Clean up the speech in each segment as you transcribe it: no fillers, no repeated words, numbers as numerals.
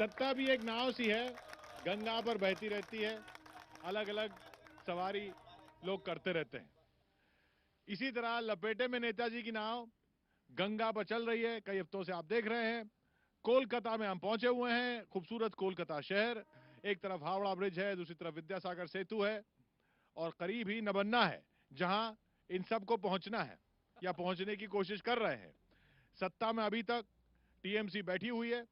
सत्ता भी एक नाव सी है, गंगा पर बहती रहती है, अलग अलग सवारी लोग करते रहते हैं। इसी तरह लपेटे में नेताजी की नाव गंगा पर चल रही है। कई हफ्तों से आप देख रहे हैं कोलकाता में हम पहुंचे हुए हैं। खूबसूरत कोलकाता शहर, एक तरफ हावड़ा ब्रिज है, दूसरी तरफ विद्यासागर सेतु है और करीब ही नबन्ना है, जहां इन सबको पहुंचना है या पहुंचने की कोशिश कर रहे हैं। सत्ता में अभी तक टीएमसी बैठी हुई है,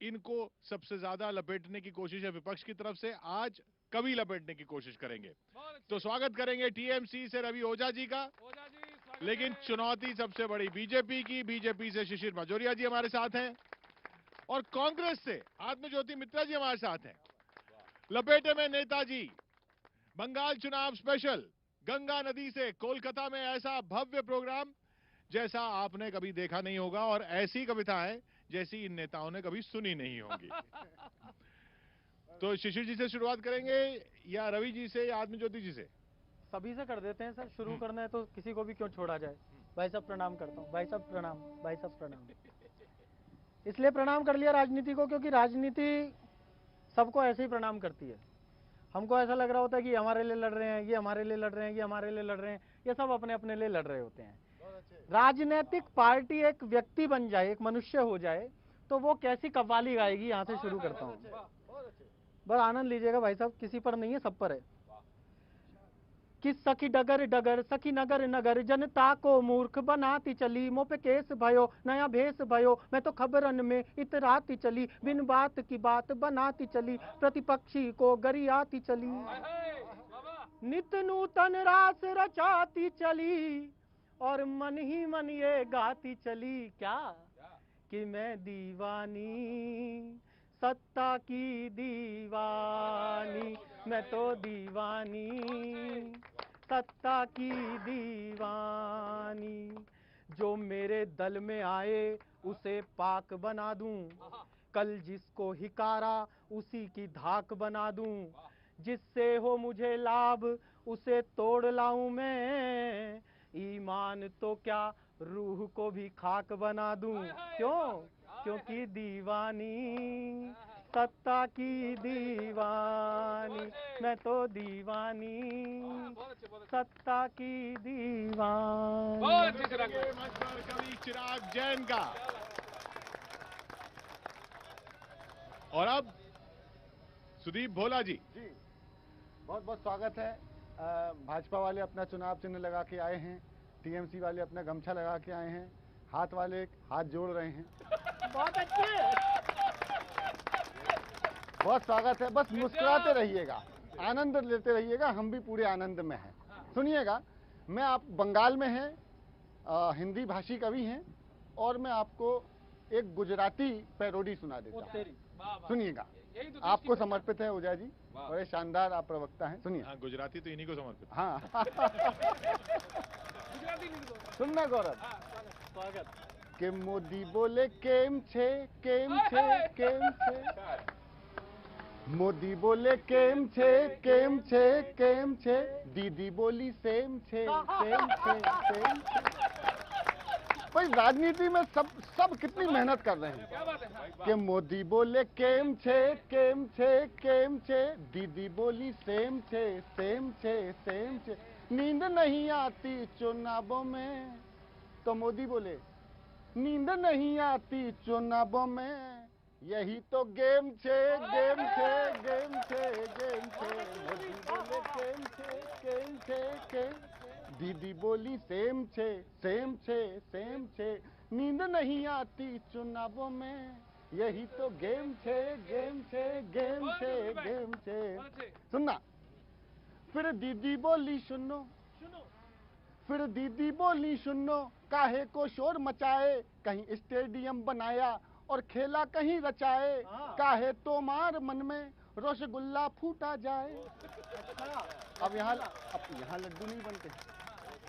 इनको सबसे ज्यादा लपेटने की कोशिश है विपक्ष की तरफ से। आज कभी लपेटने की कोशिश करेंगे। तो स्वागत करेंगे टीएमसी से रवि ओझा जी का, लेकिन चुनौती सबसे बड़ी बीजेपी की। बीजेपी से शिशिर मजोरिया जी हमारे साथ हैं और कांग्रेस से आत्मज्योति मित्रा जी हमारे साथ हैं। लपेटे में नेताजी, बंगाल चुनाव स्पेशल, गंगा नदी से कोलकाता में ऐसा भव्य प्रोग्राम जैसा आपने कभी देखा नहीं होगा और ऐसी कविताएं जैसी इन नेताओं ने कभी सुनी नहीं होंगी। तो शिशिर जी से शुरुआत करेंगे या रवि जी से या आत्मज्योति जी से? सभी से कर देते हैं सर। शुरू करना है तो किसी को भी क्यों छोड़ा जाए। भाई साहब प्रणाम करता हूँ। भाई साहब प्रणाम। भाई साहब प्रणाम। इसलिए प्रणाम कर लिया राजनीति को क्योंकि राजनीति सबको ऐसे ही प्रणाम करती है। हमको ऐसा लग रहा होता है कि हमारे लिए लड़ रहे हैं, ये हमारे लिए लड़ रहे हैं, ये हमारे लिए लड़ रहे हैं। ये सब अपने अपने लिए लड़ रहे होते हैं। राजनीतिक पार्टी एक व्यक्ति बन जाए, एक मनुष्य हो जाए तो वो कैसी कव्वाली गाएगी। यहाँ से शुरू करता हूँ, बस आनंद लीजिएगा भाई साहब। किसी पर नहीं है, सब पर है। कि सखी डगर डगर सखी नगर नगर जनता को मूर्ख बनाती चली। मुँह पे केस भयो नया भेस भयो, मैं तो खबरन में इतराती चली। बिन बात की बात बनाती चली, प्रतिपक्षी को गरियाती चली। नित नूतन रास रचाती चली और मन ही मन ये गाती चली। क्या कि मैं दीवानी, सत्ता की दीवानी, मैं तो दीवानी, सत्ता की दीवानी। जो मेरे दल में आए उसे पाक बना दूं, कल जिसको हिकारा उसी की धाक बना दूं। जिससे हो मुझे लाभ उसे तोड़ लाऊं मैं, ईमान तो क्या रूह को भी खाक बना दूं। क्यों? क्योंकि दीवानी, सत्ता की दीवानी, मैं तो दीवानी, सत्ता की दीवानी। कवि चिराग जैन का। और अब सुदीप भोला जी। बहुत बहुत स्वागत है। भाजपा वाले अपना चुनाव चिन्ह लगा के आए हैं, टीएमसी वाले अपना गमछा लगा के आए हैं, हाथ वाले हाथ जोड़ रहे हैं। बहुत अच्छे। बहुत स्वागत है। बस मुस्कुराते रहिएगा, आनंद लेते रहिएगा, हम भी पूरे आनंद में हैं। सुनिएगा, मैं आप बंगाल में हैं, हिंदी भाषी कवि हैं और मैं आपको एक गुजराती पैरोडी सुना देता हूँ। सुनिएगा, आपको समर्पित है ओझा जी, बड़े शानदार आप प्रवक्ता हैं। सुनिए। हाँ, गुजराती तो इन्हीं को समर्पित। हाँ सुनना गौरव। स्वागत। के मोदी बोले केम छे केम छे केम छे। मोदी बोले केम छे केम छे केम छे। दीदी बोली सेम छे सेम छे सेम छे। भाई राजनीति में सब कितनी मेहनत कर रहे हैं। कि मोदी बोले केम छे केम छे केम छे। दीदी बोली सेम छे सेम छे सेम छे। नींद नहीं आती चुनावों में, तो मोदी बोले नींद नहीं आती चुनावों में, यही तो गेम छे गेम छे गेम छे गेम छे। मोदी बोले केम छे केम छे केम। दीदी बोली सेम छे सेम छे सेम छे। नींद नहीं आती चुनावों में, यही तो गेम छे गेम छे गेम छे गेम छे। सुनना। फिर दीदी बोली सुनो, फिर दीदी बोली सुनो, काहे को शोर मचाए, कहीं स्टेडियम बनाया और खेला कहीं रचाए। काहे तो मार मन में रसगुल्ला फूटा जाए। अब यहाँ लड्डू नहीं बनते,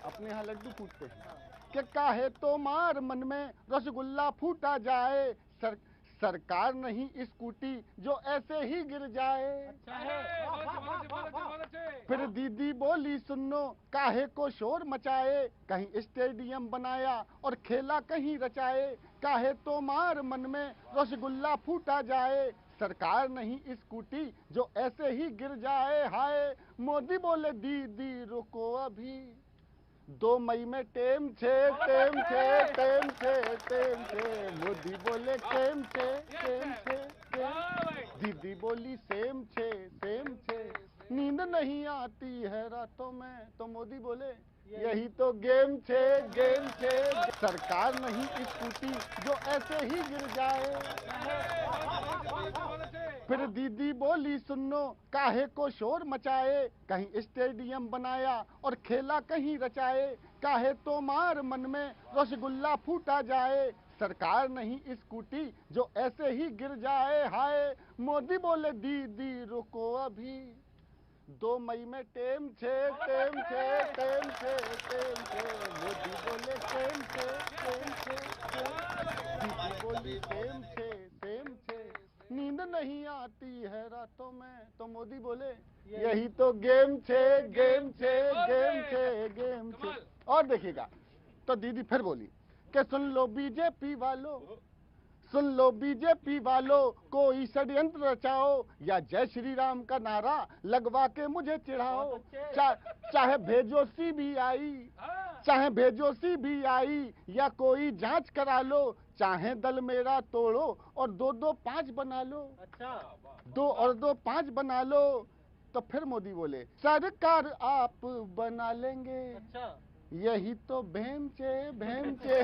अपने यहाँ लड्डू फूटते हैं। कि काहे तो मार मन में रसगुल्ला फूटा जाए। सरकार नहीं स्कूटी जो ऐसे ही गिर जाए। फिर दीदी बोली सुनो काहे को शोर मचाए, कहीं स्टेडियम बनाया और खेला कहीं रचाए, काहे तो मार मन में रसगुल्ला फूटा जाए, सरकार नहीं स्कूटी जो ऐसे ही गिर जाए। हाय मोदी बोले दीदी रुको अभी, 2 मई में टेम छे टेम छे टेम छे टेम छे, मोदी बोले टेम छे टेम छे टेम, दीदी बोली सेम छे सेम छे, नींद नहीं आती है रातों में, तो मोदी बोले यही तो गेम छे गेम छे, सरकार नहीं स्कूटी जो ऐसे ही गिर जाए। फिर दीदी बोली सुनो काहे को शोर मचाए, कहीं स्टेडियम बनाया और खेला कहीं रचाए, काहे तो मार मन में रसगुल्ला फूटा जाए, सरकार नहीं स्कूटी जो ऐसे ही गिर जाए। हाय मोदी बोले दीदी रुको अभी, 2 मई में टेम छे टेम छे टेम छे टेम छे, मोदी बोले टेम छे टेम छे टेम, दीदी बोली टेम छे टेम छे, नींद नहीं आती है रातों में, तो मोदी बोले यही तो गेम छे गेम छे गेम छे गेम छे। और देखिएगा तो दीदी फिर बोली कि सुन लो बीजेपी वालों, सुन लो बीजेपी वालों, कोई षड्यंत्र रचाओ या जय श्री राम का नारा लगवा के मुझे चिढ़ाओ, चाहे भेजो सीबीआई, चाहे भेजो सीबीआई या कोई जांच करा लो, चाहे दल मेरा तोड़ो और 2-2 5 बना लो। अच्छा 2 और 2 5 बना लो। तो फिर मोदी बोले सरकार आप बना लेंगे। अच्छा यही तो भेम चे भेम चे।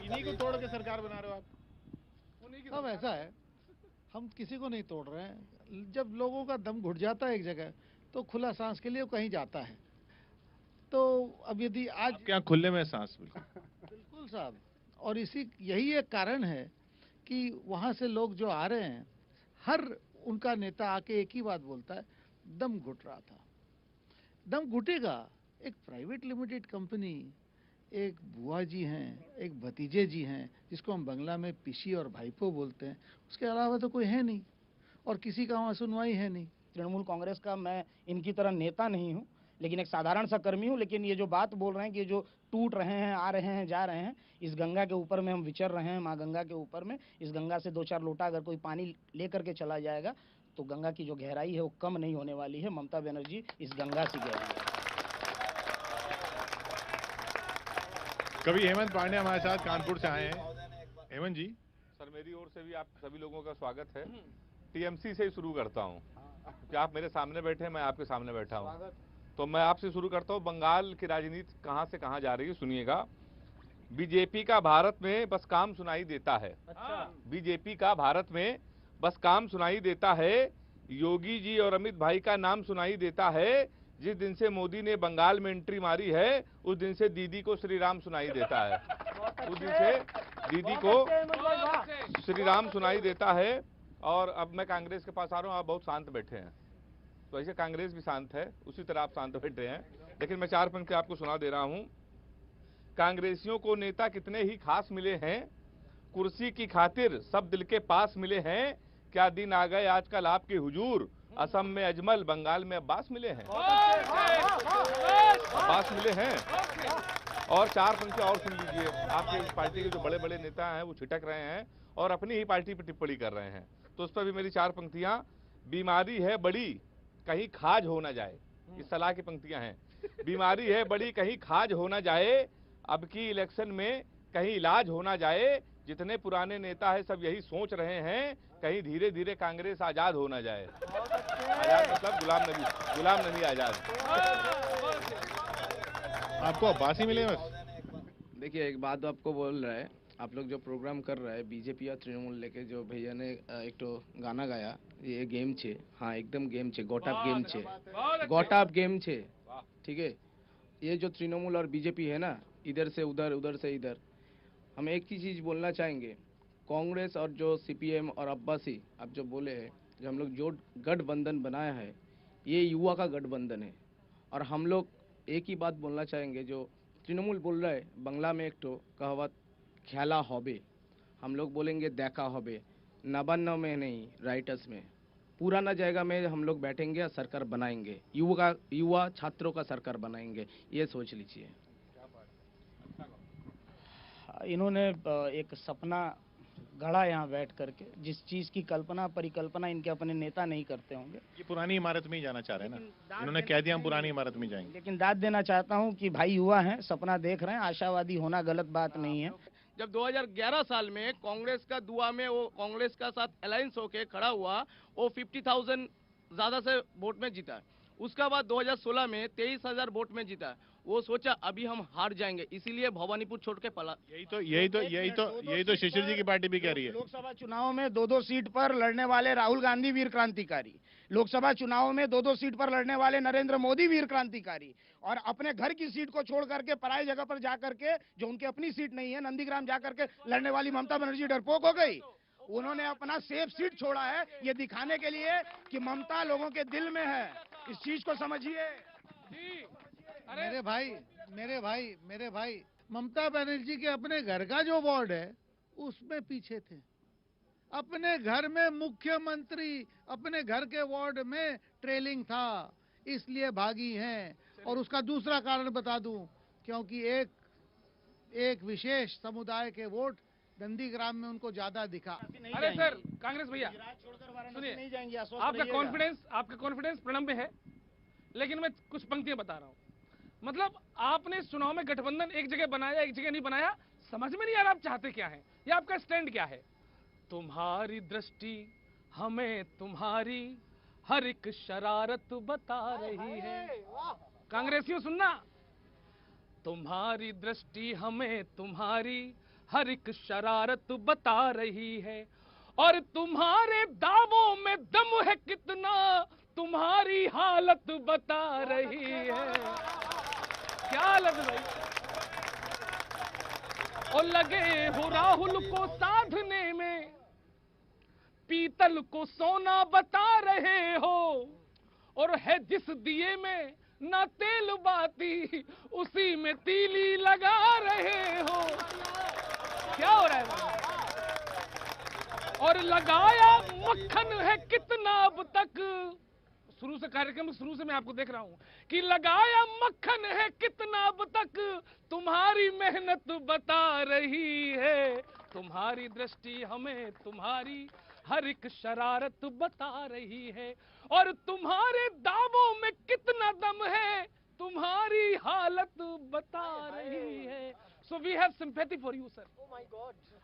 इन्हीं को तोड़ के सरकार बना रहे हो आप? सब ऐसा है, हम किसी को नहीं तोड़ रहे हैं। जब लोगों का दम घुट जाता है एक जगह तो खुला सांस के लिए कहीं जाता है। तो अब यदि आज क्या खुले में सांस? बिल्कुल साहब, और यही एक कारण है कि वहां से लोग जो आ रहे हैं, हर उनका नेता आके एक ही बात बोलता है, दम घुट रहा था। दम घुटेगा। एक प्राइवेट लिमिटेड कंपनी, एक बुआ जी हैं, एक भतीजे जी हैं, जिसको हम बंगला में पिशी और भाईपो बोलते हैं, उसके अलावा तो कोई है नहीं और किसी का वहाँ सुनवाई है नहीं। तृणमूल कांग्रेस का मैं इनकी तरह नेता नहीं हूँ, लेकिन एक साधारण सा कर्मी हूँ। लेकिन ये जो बात बोल रहे हैं कि ये जो टूट रहे हैं, आ रहे हैं, जा रहे हैं, इस गंगा के ऊपर में हम विचर रहे हैं, माँ गंगा के ऊपर में, इस गंगा से 2-4 लोटा अगर कोई पानी ले करके चला जाएगा तो गंगा की जो गहराई है वो कम नहीं होने वाली है। ममता बनर्जी इस गंगा से गहरी है। कभी हेमंत पांडे हमारे साथ कानपुर से आए हैं। हेमंत जी, सर मेरी ओर से भी आप सभी लोगों का स्वागत है। टीएमसी से ही शुरू करता हूं कि आप मेरे सामने बैठे हैं, मैं आपके सामने बैठा हूं, तो मैं आपसे शुरू करता हूं। बंगाल की राजनीति कहां से कहां जा रही है, सुनिएगा। बीजेपी का भारत में बस काम सुनाई देता है। बीजेपी का भारत में बस काम सुनाई देता है, योगी जी और अमित भाई का नाम सुनाई देता है। जिस दिन से मोदी ने बंगाल में एंट्री मारी है, उस दिन से दीदी को श्री राम सुनाई देता है। उस दिन से दीदी को श्री राम सुनाई देता है। और अब मैं कांग्रेस के पास आ रहा हूँ, आप बहुत शांत बैठे हैं, तो ऐसे कांग्रेस भी शांत है, उसी तरह आप शांत बैठे हैं। लेकिन मैं 4 पंक्ति आपको सुना दे रहा हूँ। कांग्रेसियों को नेता कितने ही खास मिले हैं, कुर्सी की खातिर सब दिल के पास मिले हैं, क्या दिन आ गए आजकल आपके हुजूर, असम में अजमल, बंगाल में अब्बास मिले हैं, अब्बास मिले हैं। और 4 पंक्ति और सुन लीजिए। आपके पार्टी के जो बड़े बड़े नेता हैं वो छिटक रहे हैं और अपनी ही पार्टी पर टिप्पणी कर रहे हैं, तो उस पर भी मेरी 4 पंक्तियां। बीमारी है बड़ी कहीं खाज हो ना जाए, इस सलाह की पंक्तियां हैं। बीमारी है बड़ी कहीं खाज हो ना जाए, अब की इलेक्शन में कहीं इलाज हो ना जाए, जितने पुराने नेता है सब यही सोच रहे हैं, कहीं धीरे धीरे कांग्रेस आजाद हो ना जाए। आजाद मतलब गुलाम नबी आजाद। आपको अब्बास ही मिले बस? देखिए एक बात आपको बोल रहा है, आप लोग जो प्रोग्राम कर रहे हैं बीजेपी या तृणमूल लेके, जो भैया ने एक तो गाना गाया, ये गेम छे, हाँ एकदम गेम छे, गोटाप गेम छे, गोटाप गेम छे, ठीक है। ये जो तृणमूल और बीजेपी है ना, इधर से उधर, उधर से इधर, हम एक ही चीज़ बोलना चाहेंगे, कांग्रेस और जो सीपीएम और अब्बासी आप जो बोले हैं, जो हम लोग जो गठबंधन बनाया है, ये युवा का गठबंधन है। और हम लोग एक ही बात बोलना चाहेंगे, जो तृणमूल बोल रहा है बांग्ला में एक तो कहावत खेला होबे, हम लोग बोलेंगे देखा होबे, नवान्न में नहीं राइटर्स में पुराना जाएगा में हम लोग बैठेंगे और सरकार बनाएंगे, युवा छात्रों का सरकार बनाएंगे, ये सोच लीजिए। इन्होंने एक सपना गढ़ा यहाँ बैठ करके, जिस चीज की कल्पना परिकल्पना इनके अपने नेता नहीं करते होंगे। ये पुरानी इमारत में ही जाना चाह रहे हैं ना, इन्होंने कह दिया हम पुरानी इमारत में जाएंगे। लेकिन दाद देना चाहता हूँ कि भाई युवा हैं, सपना देख रहे हैं, आशावादी होना गलत बात नहीं है। जब 2011 साल में कांग्रेस का दुआ में वो कांग्रेस का साथ अलायंस होके खड़ा हुआ, वो 50,000 ज्यादा से वोट में जीता। उसका बाद 2016 में 23,000 वोट में जीता। वो सोचा अभी हम हार जाएंगे, इसीलिए भवानीपुर छोड़ के पला। यही तो शिशिर जी की पार्टी भी कह रही है। लोकसभा चुनाव में 2-2 सीट पर लड़ने वाले राहुल गांधी वीर क्रांतिकारी, लोकसभा चुनाव में 2-2 सीट पर लड़ने वाले नरेंद्र मोदी वीर क्रांतिकारी, और अपने घर की सीट को छोड़ करके पराई जगह पर जाकर के, जो उनकी अपनी सीट नहीं है, नंदीग्राम जाकर के लड़ने वाली ममता बनर्जी डरपोक हो गई। उन्होंने अपना सेफ सीट छोड़ा है ये दिखाने के लिए कि ममता लोगों के दिल में है। इस चीज को समझिए। मेरे भाई ममता बनर्जी के अपने घर का जो वार्ड है उसमें पीछे थे। अपने घर में मुख्यमंत्री अपने घर के वार्ड में ट्रेलिंग था, इसलिए भागी हैं। और उसका दूसरा कारण बता दूं, क्योंकि एक विशेष समुदाय के वोट नंदीग्राम में उनको ज्यादा दिखा। अरे सर कांग्रेस भैया सुनिए, नहीं जाएंगे, आपका कॉन्फिडेंस प्रणब में है, लेकिन मैं कुछ पंक्तियां बता रहा हूँ। मतलब आपने इस चुनाव में गठबंधन एक जगह बनाया, एक जगह नहीं बनाया, समझ में नहीं आ रहा आप चाहते क्या है, या आपका स्टैंड क्या है। तुम्हारी दृष्टि हमें तुम्हारी हर एक शरारत बता रही है। कांग्रेसियों सुनना, तुम्हारी दृष्टि हमें तुम्हारी हर एक शरारत बता रही है, और तुम्हारे दावों में दम है कितना, तुम्हारी हालत बता रही है। क्या हालत भाई। और लगे हो राहुल को साधने में, पीतल को सोना बता रहे हो, और है जिस दिए में ना तेल बाती, उसी में तीली लगा रहे हो। क्या हो रहा है भाई? और लगाया मक्खन है कितना अब तक, शुरू से कार्यक्रम शुरू से मैं आपको देख रहा हूं कि लगाया मक्खन है कितना अब तक, तुम्हारी मेहनत बता रही है। तुम्हारी दृष्टि हमें तुम्हारी हर एक शरारत बता रही है, और तुम्हारे दावों में कितना दम है, तुम्हारी हालत बता रही है। So we have sympathy for you sir.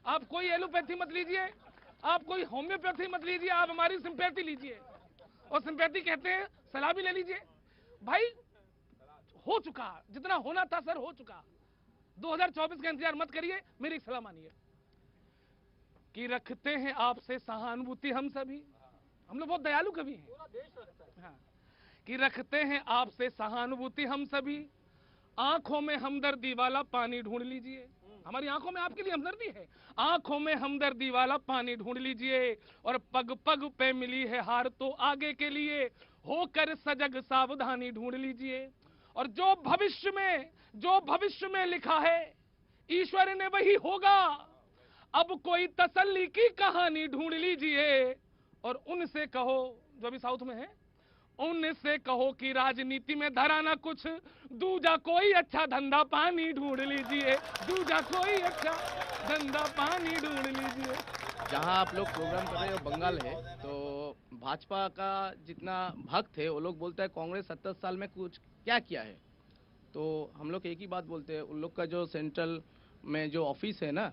आप कोई एलोपैथी मत लीजिए, आप कोई होम्योपैथी मत लीजिए, आप हमारी सिंपैथी लीजिए। और सिंपैथी कहते हैं सलाह भी ले लीजिए। भाई हो चुका, जितना होना था सर हो चुका। 2024 का इंतजार मत करिए, मेरी सलाह मानिए कि रखते हैं आपसे सहानुभूति हम सभी। हम लोग बहुत दयालु कवि हैं। हाँ, कि रखते हैं आपसे सहानुभूति हम सभी, आंखों में हमदर्दी वाला पानी ढूंढ लीजिए। हमारी आंखों में आपके लिए हमदर्दी है, आंखों में हमदर्दी वाला पानी ढूंढ लीजिए। और पग पग पे मिली है हार तो आगे के लिए, होकर सजग सावधानी ढूंढ लीजिए। और जो भविष्य में लिखा है ईश्वर ने वही होगा, अब कोई तसल्ली की कहानी ढूंढ लीजिए। और उनसे कहो, जो अभी साउथ में है, उनसे कहो कि राजनीति में धरा ना कुछ, दूजा कोई अच्छा धंधा पानी ढूंढ लीजिए, दूजा कोई अच्छा धंधा पानी ढूंढ लीजिए। जहाँ आप लोग प्रोग्राम कर रहे हो बंगाल है, तो भाजपा का जितना भक्त है वो लोग बोलता है कांग्रेस 70 साल में कुछ क्या किया है। तो हम लोग एक ही बात बोलते हैं, उन लोग का जो सेंट्रल में जो ऑफिस है ना,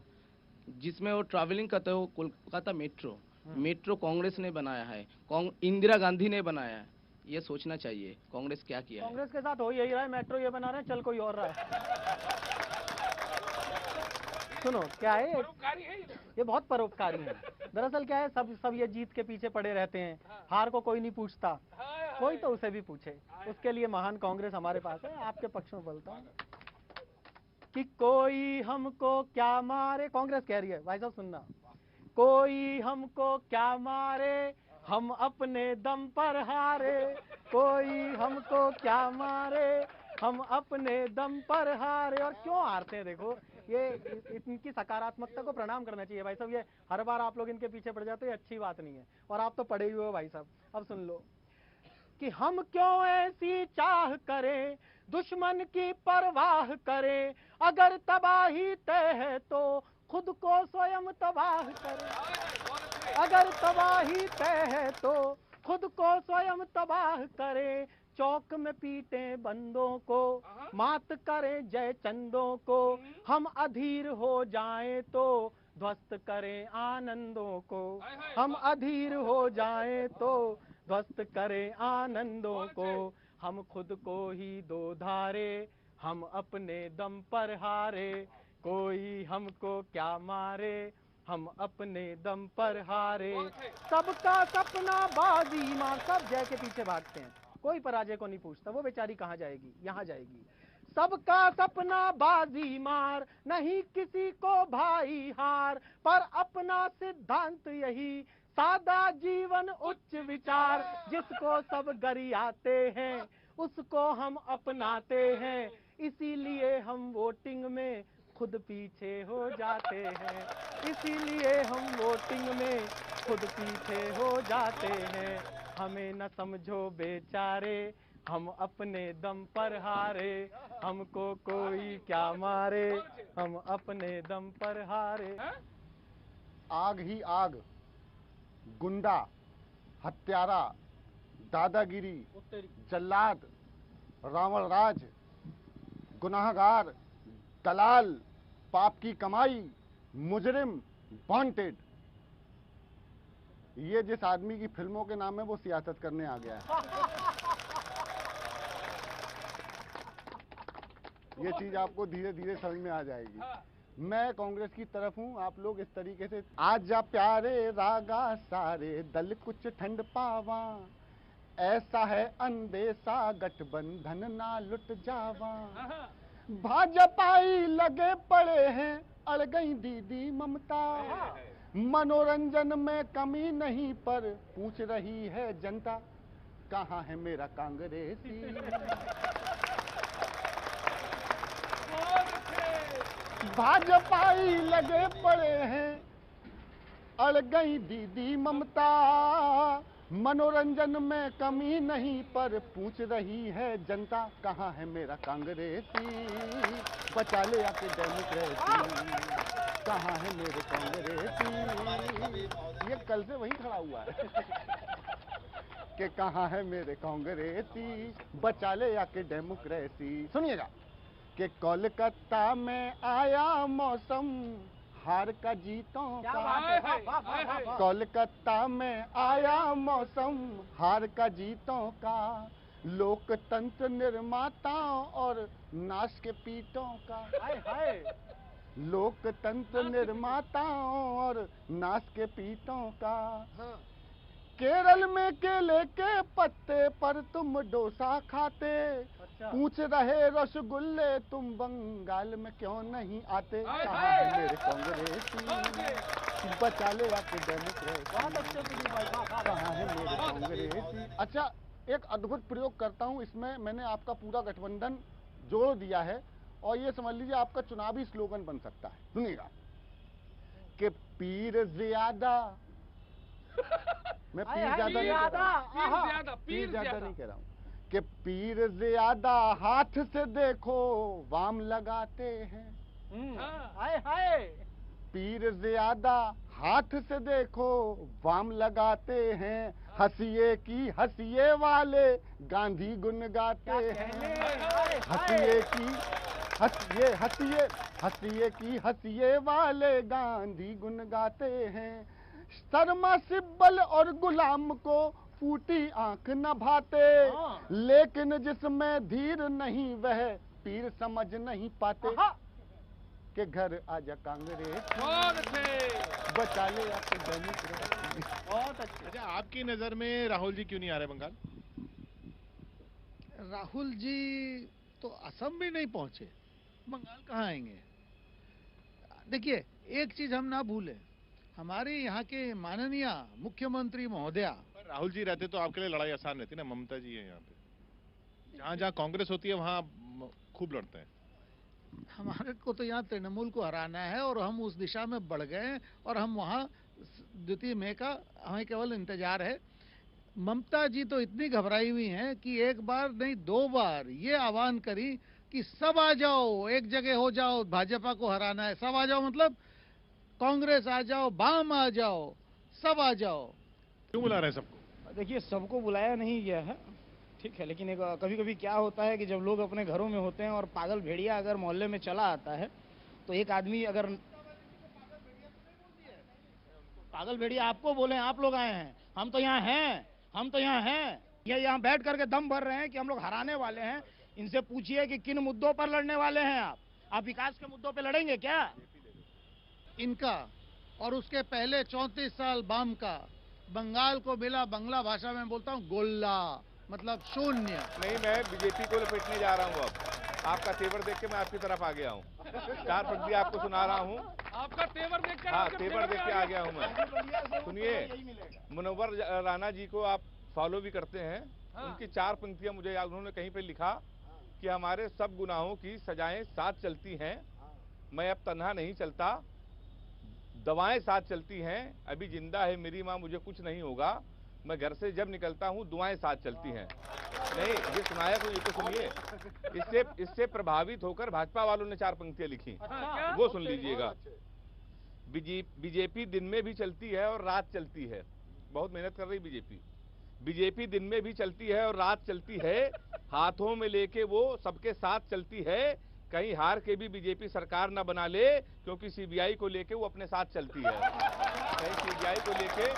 जिसमें वो ट्रैवलिंग करते हो, कोलकाता मेट्रो कांग्रेस ने बनाया है, इंदिरा गांधी ने बनाया है। ये सोचना चाहिए कांग्रेस क्या किया है। कांग्रेस के साथ हो यही रहा है, मेट्रो ये बना रहे हैं, चल कोई और रहा है। सुनो क्या है ये बहुत परोपकारी है। दरअसल क्या है, सब ये जीत के पीछे पड़े रहते हैं, हार को कोई नहीं पूछता, कोई तो उसे भी पूछे। उसके लिए महान कांग्रेस हमारे पास है। आपके पक्ष में बोलता हूँ कि कोई हमको क्या मारे, कांग्रेस कह रही है, भाई साहब सुनना, कोई हमको क्या मारे, हम अपने दम पर हारे, कोई हमको क्या मारे, हम अपने दम पर हारे। और क्यों हारते हैं देखो, ये इनकी सकारात्मकता को प्रणाम करना चाहिए भाई साहब। ये हर बार आप लोग इनके पीछे पड़ जाते हो, ये अच्छी बात नहीं है। और आप तो पड़े हुए हो भाई साहब। अब सुन लो कि हम क्यों ऐसी चाह करें, दुश्मन की परवाह करें, अगर तबाही तय है तो खुद को स्वयं तबाह करें। अगर तबाही तय है तो खुद को स्वयं तबाह करें। चौक में पीटे बंदों को, मात करें जय चंदों को। हम अधीर हो जाएं तो ध्वस्त करें आनंदों को। हम अधीर हो जाएं तो ध्वस्त करें आनंदों को। हम खुद को ही दो धारे, हम अपने दम पर हारे। कोई हमको क्या मारे, हम अपने दम पर हारे। सबका सपना बाजी मार। सब जय के पीछे भागते हैं, कोई पराजय को नहीं पूछता। वो बेचारी कहाँ जाएगी, यहाँ जाएगी। सबका सपना बाजी मार, नहीं किसी को भाई हार। पर अपना सिद्धांत यही, सादा जीवन उच्च विचार। जिसको सब गरियाते हैं उसको हम अपनाते हैं। इसीलिए हम वोटिंग में खुद पीछे हो जाते हैं। इसीलिए हम वोटिंग में खुद पीछे हो जाते हैं। हमें न समझो बेचारे, हम अपने दम पर हारे। हमको कोई क्या मारे, हम अपने दम पर हारे। आग ही आग, गुंडा, हत्यारा, दादागिरी, जल्लाद, रावण राज, गुनाहगार, दलाल, पाप की कमाई, मुजरिम, वांटेड। ये जिस आदमी की फिल्मों के नाम है वो सियासत करने आ गया है। ये चीज आपको धीरे धीरे समझ में आ जाएगी। मैं कांग्रेस की तरफ हूं, आप लोग इस तरीके से आजा प्यारे रागा सारे दल कुछ ठंड पावा। ऐसा है अंदेशा गठबंधन ना लुट जावा। भाजपाई लगे पड़े हैं, अड़ गई दीदी ममता। मनोरंजन में कमी नहीं पर पूछ रही है जनता, कहाँ है मेरा कांग्रेसी। भाजपाई लगे पड़े हैं, अड़ गई दीदी ममता। मनोरंजन में कमी नहीं पर पूछ रही है जनता, कहाँ है मेरा कांग्रेसी। बचा ले आके डेमोक्रेसी, कहाँ है मेरे कांग्रेसी। ये कल से वही खड़ा हुआ है कि कहाँ है मेरे कांग्रेसी, बचा ले आके डेमोक्रेसी। सुनिएगा कि कोलकाता में आया मौसम हार का जीतों का। कोलकाता में आया मौसम हार का जीतों का। लोकतंत्र निर्माताओं और नाश के पीटों का। लोकतंत्र निर्माताओं और नाश के पीटों का। केरल में केले के पत्ते पर तुम डोसा खाते। पूछ रहे रसगुल्ले तुम बंगाल में क्यों नहीं आते। कहाँ है मेरे कांग्रेसी, बचा ले आके डेमोक्रेसी। कहाँ है मेरे कांग्रेसी। अच्छा, एक अद्भुत प्रयोग करता हूँ इसमें। मैंने आपका पूरा गठबंधन जोड़ दिया है और ये समझ लीजिए आपका चुनावी स्लोगन बन सकता है। सुनिएगा कि पीर ज्यादा, मैं पीर ज्यादा नहीं कह रहा हूँ, पीर ज्यादा नहीं कह रहा हूँ, कि पीर ज्यादा हाथ से देखो वाम लगाते हैं। हाय हाय। पीर ज्यादा हाथ से देखो वाम लगाते हैं। हंसिए की हंसिए वाले गांधी गुन गाते हैं। हंसिए की हंसिए हंसिए हंसिए की हंसिए वाले गांधी गुन गाते हैं। शर्मा सिब्बल और गुलाम को फूटी आंख न भाते। लेकिन जिसमें धीर नहीं वह पीर समझ नहीं पाते। के घर आजा कांग्रेस, बचा ले आपके डेमोक्रेसी। बहुत अच्छा। आपकी नजर में राहुल जी क्यों नहीं आ रहे बंगाल? राहुल जी तो असम भी नहीं पहुंचे, बंगाल कहाँ आएंगे? देखिए, एक चीज हम ना भूलें, हमारे यहाँ के माननीय मुख्यमंत्री महोदया। राहुल जी रहते तो आपके लिए लड़ाई आसान रहती ना। ममता जी है यहाँ पे। जहाँ जहाँ कांग्रेस होती है वहाँ खूब लड़ते हैं। हमारे को तो यहाँ तृणमूल को हराना है और हम उस दिशा में बढ़ गए हैं और हम वहाँ 2 मई का हमें केवल इंतजार है। ममता जी तो इतनी घबराई हुई हैं कि एक बार नहीं 2 बार ये आह्वान करी कि सब आ जाओ, एक जगह हो जाओ, भाजपा को हराना है। सब आ जाओ मतलब कांग्रेस आ जाओ, वाम आ जाओ, सब आ जाओ। क्यों बुला रहे हैं सबको? देखिए, सबको बुलाया नहीं गया है, ठीक है, लेकिन एक कभी कभी क्या होता है कि जब लोग अपने घरों में होते हैं और पागल भेड़िया अगर मोहल्ले में चला आता है तो एक आदमी अगर पागल भेड़िया आपको बोले आप लोग आए हैं, हम तो यहाँ हैं, हम तो यहाँ हैं, ये यहाँ बैठ करके दम भर रहे हैं कि हम लोग हराने वाले हैं। इनसे पूछिए कि किन मुद्दों पर लड़ने वाले हैं आप विकास के मुद्दों पे लड़ेंगे क्या? इनका और उसके पहले 34 साल वाम का बंगाल को मिला, बंगला भाषा में बोलता हूँ गोल्ला, मतलब शून्य। नहीं, मैं बीजेपी को लपेटने जा रहा हूँ। अब आपका तेवर देख के मैं आपकी तरफ आ गया हूँ। 4 पंक्ति आपको सुना रहा हूँ। आपका तेवर देख कर, हाँ, तेवर देख के आ गया हूँ मैं। सुनिए, मुनव्वर राणा जी को आप फॉलो भी करते हैं। हाँ। उनकी 4 पंक्तियां मुझे याद, उन्होंने कहीं पे लिखा कि हमारे सब गुनाहों की सजाएं साथ चलती हैं, मैं अब तन्हा नहीं चलता, दवाएं साथ चलती हैं, अभी जिंदा है मेरी माँ, मुझे कुछ नहीं होगा, मैं घर से जब निकलता हूँ दुआएं साथ चलती हैं। नहीं, ये सुनाया तो ये तो सुनिए। इससे प्रभावित होकर भाजपा वालों ने 4 पंक्तियां लिखी, वो सुन लीजिएगा। बीजेपी दिन में भी चलती है और रात चलती है, बहुत मेहनत कर रही बीजेपी। बीजेपी दिन में भी चलती है और रात चलती है, हाथों में लेके वो सबके साथ चलती है, कहीं हार के भी बीजेपी सरकार न बना ले, क्योंकि सीबीआई को लेके वो अपने साथ चलती है। कहीं सीबीआई को लेके,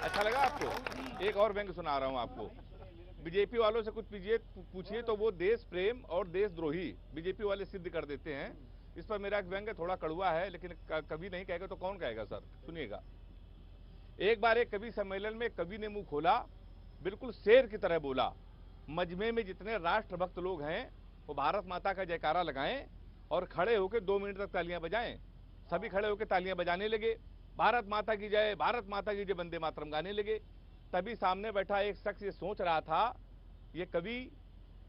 अच्छा लगा आपको? एक और व्यंग सुना रहा हूं आपको। बीजेपी वालों से कुछ पूछिए तो वो देश प्रेम और देशद्रोही बीजेपी वाले सिद्ध कर देते हैं। इस पर मेरा एक व्यंग थोड़ा कड़वा है, लेकिन कभी नहीं कहेगा तो कौन कहेगा सर? सुनिएगा। एक बार एक कवि सम्मेलन में कवि ने मुंह खोला, बिल्कुल शेर की तरह बोला, मजमे में जितने राष्ट्रभक्त लोग हैं वो भारत माता का जयकारा लगाएं और खड़े होकर 2 मिनट तक तालियां बजाएं। सभी खड़े होकर तालियां बजाने लगे, भारत माता की जय, भारत माता की जय, वंदे मातरम गाने लगे। तभी सामने बैठा एक शख्स ये सोच रहा था, ये कवि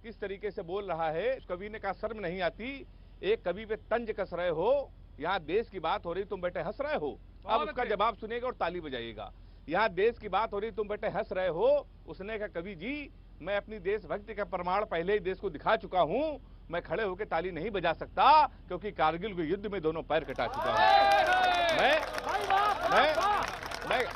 किस तरीके से बोल रहा है। उस कवि ने कहा, शर्म नहीं आती, एक कवि पे तंज कस रहे हो, यहाँ देश की बात हो रही, तुम बेटे हंस रहे हो। अब उसका जवाब सुनेगा और ताली बजाइएगा। यहाँ देश की बात हो रही, तुम बेटे हंस रहे हो। उसने कहा, कवि जी, मैं अपनी देशभक्ति का प्रमाण पहले ही देश को दिखा चुका हूँ, मैं खड़े होकर ताली नहीं बजा सकता, क्योंकि कारगिल के युद्ध में दोनों पैर कटा चुका हूँ।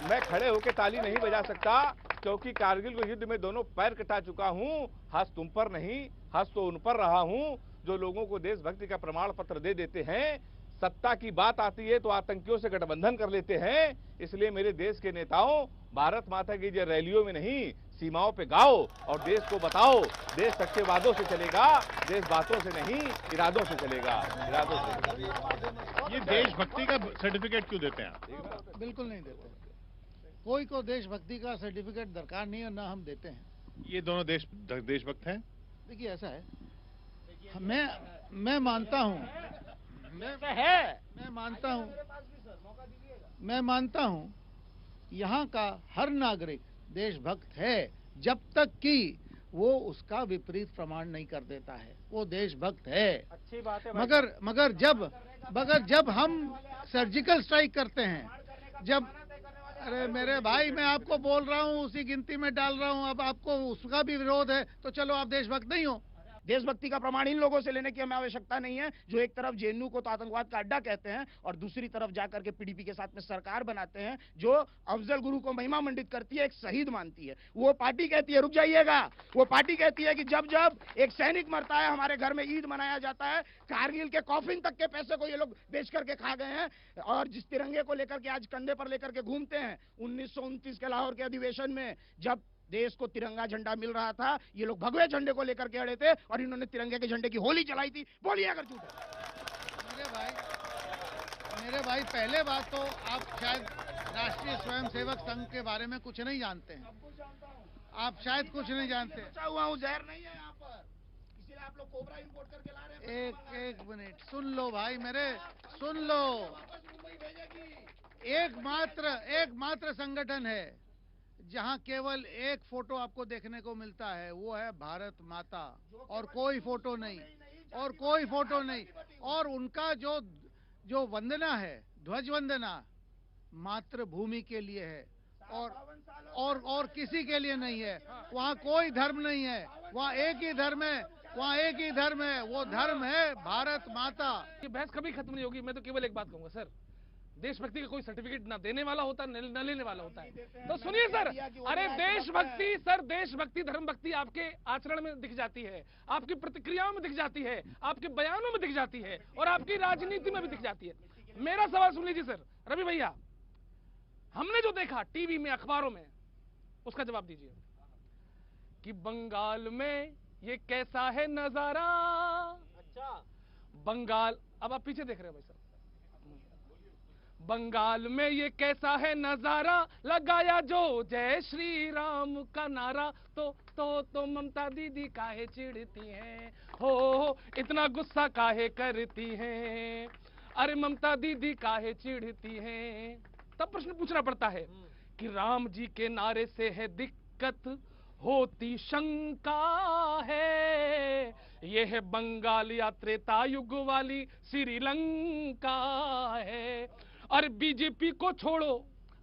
मैं खड़े होकर ताली नहीं बजा सकता, क्योंकि कारगिल के युद्ध में दोनों पैर कटा चुका हूँ। हंस तुम पर नहीं, हंस तो उन पर रहा हूँ जो लोगों को देशभक्ति का प्रमाण पत्र दे देते हैं। सत्ता की बात आती है तो आतंकियों से गठबंधन कर लेते हैं। इसलिए मेरे देश के नेताओं, भारत माता की जय रैलियों में नहीं, सीमाओं पे गाओ और देश को बताओ, देश सच्चे वादों से चलेगा, देश बातों से नहीं, इरादों से चलेगा, इरादों से। ये देशभक्ति का सर्टिफिकेट क्यों देते हैं आप? बिल्कुल नहीं देते, कोई को देशभक्ति का सर्टिफिकेट दरकार नहीं है, ना हम देते हैं। ये दोनों देशभक्त हैं? देखिए, ऐसा है, मैं मानता हूँ, मैं मानता हूँ यहाँ का हर नागरिक देशभक्त है, जब तक कि वो उसका विपरीत प्रमाण नहीं कर देता है, वो देशभक्त है। अच्छी बात है। मगर जब हम सर्जिकल स्ट्राइक करते हैं, जब, अरे मेरे भाई, मैं आपको बोल रहा हूँ, उसी गिनती में डाल रहा हूँ, अब आपको उसका भी विरोध है तो चलो आप देशभक्त नहीं हो। देशभक्ति का प्रमाण इन लोगों से लेने की हमें आवश्यकता नहीं है, जो एक तरफ जेएनयू को तो आतंकवाद का अड्डा कहते हैं और दूसरी तरफ जाकर के पीडीपी के साथ में सरकार बनाते हैं, जो अफजल गुरु को महिमा मंडित करती है, एक शहीद मानती है। वो पार्टी कहती है, रुक जाइएगा, वो पार्टी कहती है कि जब जब एक सैनिक मरता है, हमारे घर में ईद मनाया जाता है, कारगिल के कॉफिन तक के पैसे को ये लोग बेच करके खा गए हैं। और जिस तिरंगे को लेकर के आज कंधे पर लेकर के घूमते हैं, 1929 के लाहौर के अधिवेशन में जब देश को तिरंगा झंडा मिल रहा था, ये लोग भगवे झंडे को लेकर के अड़े थे और इन्होंने तिरंगे के झंडे की होली चलाई थी। बोलिए अगर झूठ है। मेरे भाई, पहले बात तो आप शायद राष्ट्रीय स्वयंसेवक संघ के बारे में कुछ नहीं जानते हैं, आप शायद कुछ नहीं जानते। हुआ हूँ, जहर नहीं है यहाँ पर, इसीलिए आप लोग कोबरा इंपोर्ट करके ला रहे हैं। एक मिनट सुन लो भाई मेरे, सुन लो। एकमात्र संगठन है जहां केवल एक फोटो आपको देखने को मिलता है, वो है भारत माता, और कोई फोटो नहीं, और कोई फोटो नहीं। और उनका जो जो वंदना है, ध्वज वंदना, मातृभूमि के लिए है, और किसी के लिए नहीं है। वहाँ कोई धर्म नहीं है, वहाँ एक ही धर्म है, वहाँ एक ही धर्म है, वो धर्म है भारत माता। ये बहस कभी खत्म नहीं होगी। मैं तो केवल एक बात कहूंगा सर, देशभक्ति का कोई सर्टिफिकेट ना देने वाला होता है न लेने वाला होता है। तो सुनिए सर, अरे देशभक्ति सर, देशभक्ति धर्म भक्ति आपके आचरण में दिख जाती है, आपकी प्रतिक्रियाओं में दिख जाती है, आपके बयानों में दिख जाती है, और आपकी राजनीति में भी दिख जाती है। मेरा सवाल सुन लीजिए सर, रवि भैया, हमने जो देखा टीवी में, अखबारों में, उसका जवाब दीजिए कि बंगाल में ये कैसा है नजारा। अच्छा, बंगाल, अब आप पीछे देख रहे हो भाई साहब, बंगाल में ये कैसा है नजारा, लगाया जो जय श्री राम का नारा, तो ममता दीदी काहे चिढ़ती हैं, हो इतना गुस्सा काहे करती हैं, अरे ममता दीदी काहे चिढ़ती हैं। तब प्रश्न पूछना पड़ता है कि राम जी के नारे से है दिक्कत, होती शंका है, ये है बंगाल या त्रेता युग वाली श्रीलंका है। अरे बीजेपी को छोड़ो,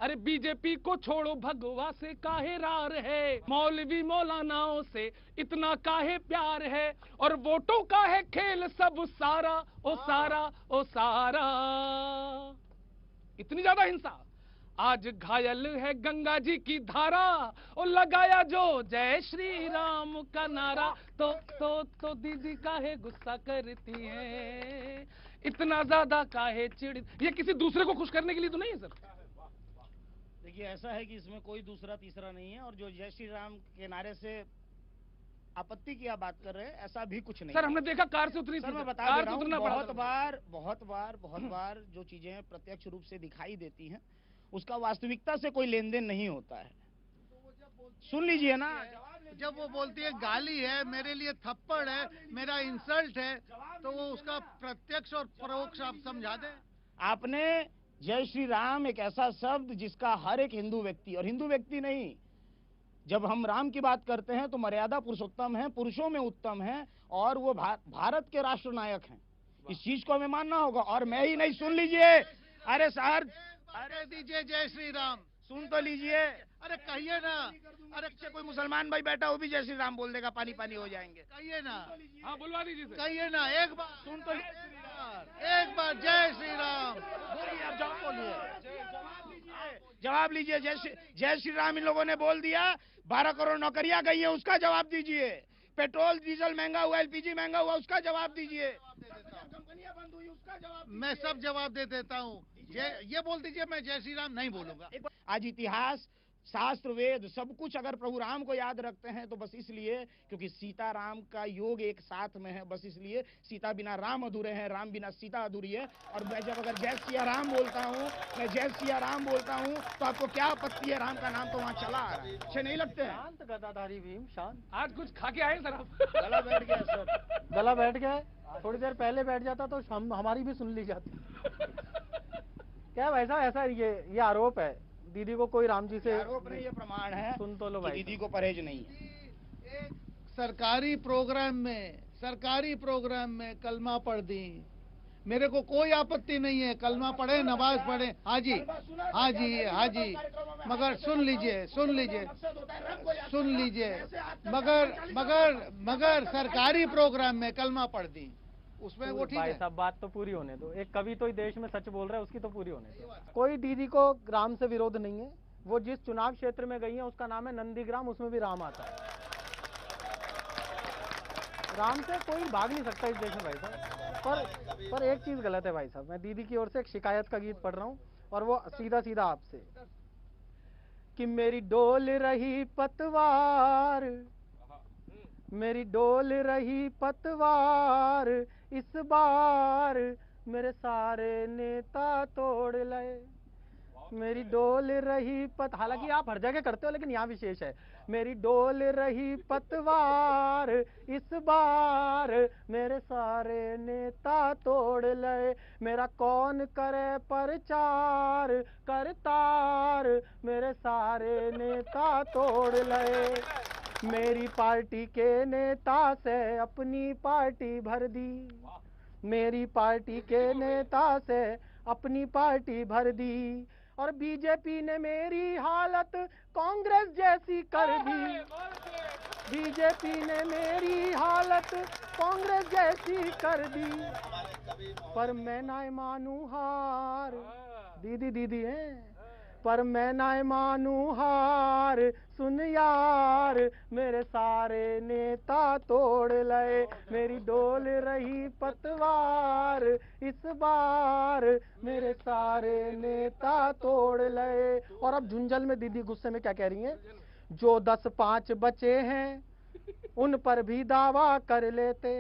अरे बीजेपी को छोड़ो, भगवा से काहे रार है, मौलवी मौलानाओं से इतना काहे प्यार है, और वोटों का है खेल सब सारा, ओ सारा ओ सारा। इतनी ज्यादा हिंसा, आज घायल है गंगा जी की धारा, और लगाया जो जय श्री राम का नारा, तो दीदी काहे गुस्सा करती है, इतना ज्यादा काहे चिड़। ये किसी दूसरे को खुश करने के लिए तो नहीं है सर। देखिए, ऐसा है कि इसमें कोई दूसरा तीसरा नहीं है, और जो जय श्री राम के नारे से आपत्ति की आप बात कर रहे हैं, ऐसा भी कुछ नहीं सर। हमने देखा कार से उतरी, सर मैं बता दे रहा हूं, बहुत बार जो चीजें प्रत्यक्ष रूप से दिखाई देती हैं, उसका वास्तविकता से कोई लेन देन नहीं होता है। सुन लीजिए ना, जब वो बोलती है गाली है, मेरे लिए थप्पड़ है, मेरा इंसल्ट है, तो वो उसका प्रत्यक्ष और परोक्ष आप समझा दें। आपने जय श्री राम एक ऐसा शब्द जिसका हर एक हिंदू व्यक्ति, और हिंदू व्यक्ति नहीं, जब हम राम की बात करते हैं तो मर्यादा पुरुषोत्तम है, पुरुषों में उत्तम है, और वो भारत के राष्ट्र नायक हैं। इस चीज को हमें मानना होगा। और मैं ही नहीं, सुन लीजिए, अरे सर, अरे दीजिए जय श्री राम, सुन तो लीजिए, अरे कहिए ना, अरे कोई मुसलमान भाई बैठा वो भी जय श्री राम बोल देगा, पानी पानी हो जाएंगे। कहिए ना, हाँ बुलवा दीजिए, कहिए ना, एक बार सुन तो, एक बार जय श्री राम बोलिए, आप जवाब बोलिए, जवाब लीजिए। जय श्री राम इन लोगों ने बोल दिया, 12 करोड़ नौकरियां गई है, उसका जवाब दीजिए। पेट्रोल डीजल महंगा हुआ, एलपीजी महंगा हुआ, उसका जवाब दीजिए। कंपनियां बंद हुई, उसका जवाब। मैं सब जवाब दे देता हूँ। ये बोल दीजिए, मैं जय श्री राम नहीं बोलूंगा। आज इतिहास, शास्त्र, वेद सब कुछ अगर प्रभु राम को याद रखते हैं तो बस इसलिए क्योंकि सीता राम का योग एक साथ में है, बस इसलिए सीता बिना राम अधूरे हैं, राम बिना सीता अधूरी है। और मैं जब अगर जय सिया राम बोलता हूँ, मैं जय सिया राम बोलता हूँ, तो आपको क्या आपत्ति है? राम का नाम तो वहाँ चला आ रहा है, अच्छे नहीं लगते हैं? शांत गदाधारी भीम, शांत। आज कुछ खा के आए सर आप? गला बैठ गया सर, गला बैठ गया। थोड़ी देर पहले बैठ जाता तो हमारी भी सुन ली जाती। क्या भाई साहब, ऐसा ये आरोप है, दीदी को कोई राम जी से आरोप नहीं, ये प्रमाण है। सुन तो लो भाई, दीदी को परहेज नहीं है। एक सरकारी प्रोग्राम में कलमा पढ़ दी, मेरे को कोई आपत्ति नहीं है, कलमा पढ़े, नमाज पढ़े, हाँ जी, हाँ जी, हाँ जी, मगर सुन लीजिए, मगर सरकारी प्रोग्राम में कलमा पढ़ दी, उसमें वो ठीक भाई है। साहब बात तो पूरी होने दो। एक कवि तो देश में सच बोल रहा है, उसकी तो पूरी होने दो। कोई दीदी को राम से विरोध नहीं है। वो जिस चुनाव क्षेत्र में गई है उसका नाम है नंदीग्राम, उसमें भी राम आता है। राम से कोई भाग नहीं सकता इस देश में भाई साहब। पर एक चीज गलत है भाई साहब, मैं दीदी की ओर से एक शिकायत का गीत पढ़ रहा हूँ, और वो सीधा आपसे कि मेरी डोल रही पतवार, मेरी डोल रही पतवार, इस बार मेरे सारे नेता तोड़ लाए। मेरी डोल रही हालांकि आप हर जगह करते हो लेकिन यहाँ विशेष है। मेरी डोल रही पतवार इस बार मेरे सारे नेता तोड़ लए, मेरा कौन करे प्रचार करतार मेरे सारे नेता तोड़ लए। मेरी पार्टी के नेता से अपनी पार्टी भर दी, मेरी पार्टी के नेता से अपनी पार्टी भर दी, और बीजेपी ने मेरी हालत कांग्रेस जैसी कर दी, बीजेपी ने मेरी हालत कांग्रेस जैसी कर दी, पर मैं ना मानू हार, दीदी दीदी है, पर मैं ना मानू हार, सुन यार मेरे सारे नेता तोड़ लए, मेरी डोल रही पतवार इस बार मेरे सारे नेता तोड़ लए। और अब झुंझल में दीदी गुस्से में क्या कह रही हैं, जो 10-5 बचे हैं उन पर भी दावा कर लेते,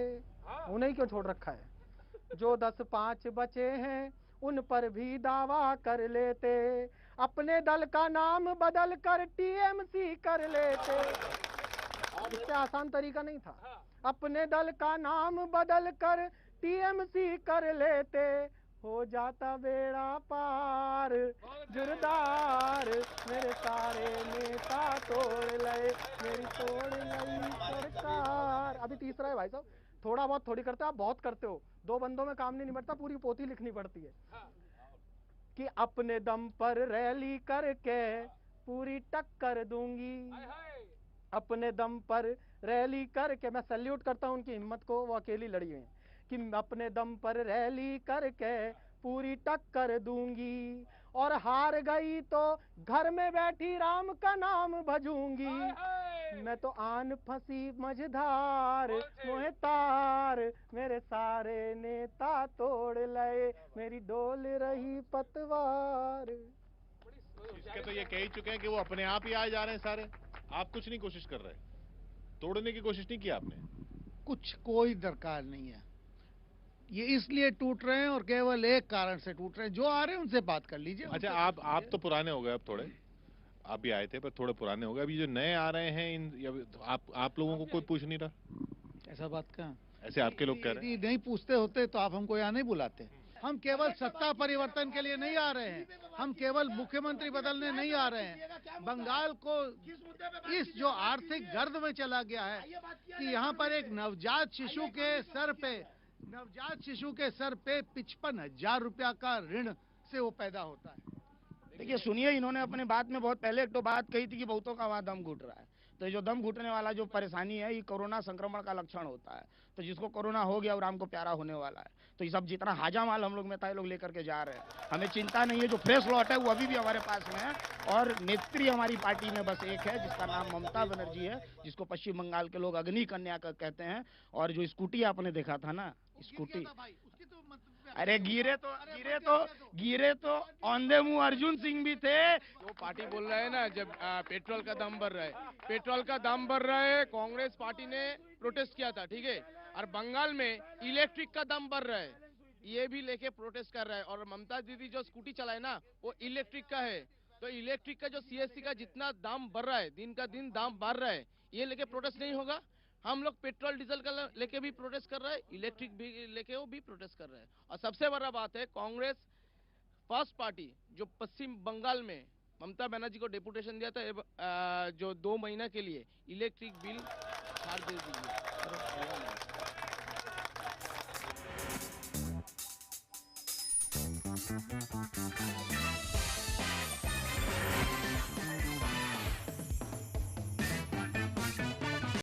उन्हें क्यों छोड़ रखा है, जो 10-5 बचे हैं उन पर भी दावा कर लेते, अपने दल का नाम बदल कर टीएमसी कर लेते, इससे आसान तरीका नहीं था, अपने दल का नाम बदल कर टीएमसी कर लेते, हो जाता बेड़ा पार जुरदार मेरे सारे नेता तोड़ लए, मेरी तोड़ लई सरकार। अभी तीसरा है भाई साहब, थोड़ा बहुत थोड़ी करते हो आप, बहुत करते हो, 2 बंदों में काम नहीं निपटता, पूरी पोथी लिखनी पड़ती है कि अपने दम पर रैली करके पूरी टक्कर दूंगी, अपने दम पर रैली करके, मैं सैल्यूट करता हूं उनकी हिम्मत को, वो अकेली लड़ी हुई हैं, कि अपने दम पर रैली करके पूरी टक्कर दूंगी, और हार गई तो घर में बैठी राम का नाम भजूंगी, मैं तो आन फंसी मझधार मोहे तार मेरे सारे नेता तोड़ लए, मेरी डोल रही पतवार। इसके तो ये कह ही चुके हैं कि वो अपने आप ही आ जा रहे हैं सारे, आप कुछ नहीं कोशिश कर रहे, तोड़ने की कोशिश नहीं की आपने, कुछ कोई दरकार नहीं है, ये इसलिए टूट रहे हैं और केवल एक कारण से टूट रहे हैं, जो आ रहे हैं उनसे बात कर लीजिए। अच्छा आप तो पुराने हो गए, अब थोड़े आप भी आए थे पर थोड़े पुराने हो गए, अभी जो नए आ रहे हैं इन आप लोगों को कोई पूछ नहीं रहा, ऐसा बात कहाँ, ऐसे आपके लोग कह रहे हैं। यदि नहीं पूछते होते तो आप हमको यहाँ नहीं बुलाते, हम केवल सत्ता परिवर्तन के लिए नहीं आ रहे हैं, हम केवल मुख्यमंत्री बदलने नहीं आ रहे हैं, बंगाल को इस जो आर्थिक गर्द में चला गया है कि यहाँ पर एक नवजात शिशु के सर पे 55,000 रुपया का ऋण से वो पैदा होता है। देखिए सुनिए, इन्होंने अपने बात में बहुत पहले एक तो बात कही थी कि बहुतों का वहाँ दम घुट रहा है, तो ये जो दम घुटने वाला जो परेशानी है ये कोरोना संक्रमण का लक्षण होता है, तो जिसको कोरोना हो गया वो राम को प्यारा होने वाला है, तो ये सब जितना हाजा माल हम लोग में था ये लोग लेकर के जा रहे हैं, हमें चिंता नहीं है, जो फ्रेश लॉट है वो अभी भी हमारे पास में है, और नेत्री हमारी पार्टी में बस एक है जिसका नाम ममता बनर्जी है, जिसको पश्चिम बंगाल के लोग अग्नि कन्या कहते हैं, और जो स्कूटी आपने देखा था ना, स्कूटी, अरे गिरे तो औंधे मुंह अर्जुन सिंह भी थे। जो पार्टी बोल रहे हैं ना, जब पेट्रोल का दाम बढ़ रहा है, पेट्रोल का दाम बढ़ रहा है, कांग्रेस पार्टी ने प्रोटेस्ट किया था, ठीक है, और बंगाल में इलेक्ट्रिक का दाम बढ़ रहा है, ये भी लेके प्रोटेस्ट कर रहा है, और ममता दीदी जो स्कूटी चलाए ना वो इलेक्ट्रिक का है, तो इलेक्ट्रिक का जो सीएससी का जितना दाम बढ़ रहा है, दिन का दिन दाम बढ़ रहा है, ये लेके प्रोटेस्ट नहीं होगा। हम लोग पेट्रोल डीजल का लेके भी प्रोटेस्ट कर रहे हैं, इलेक्ट्रिक भी लेके वो भी प्रोटेस्ट कर रहे हैं, और सबसे बड़ा बात है कांग्रेस फर्स्ट पार्टी जो पश्चिम बंगाल में ममता बनर्जी को डेपुटेशन दिया था जो 2 महीना के लिए इलेक्ट्रिक बिल छाड़ दे दीजिए।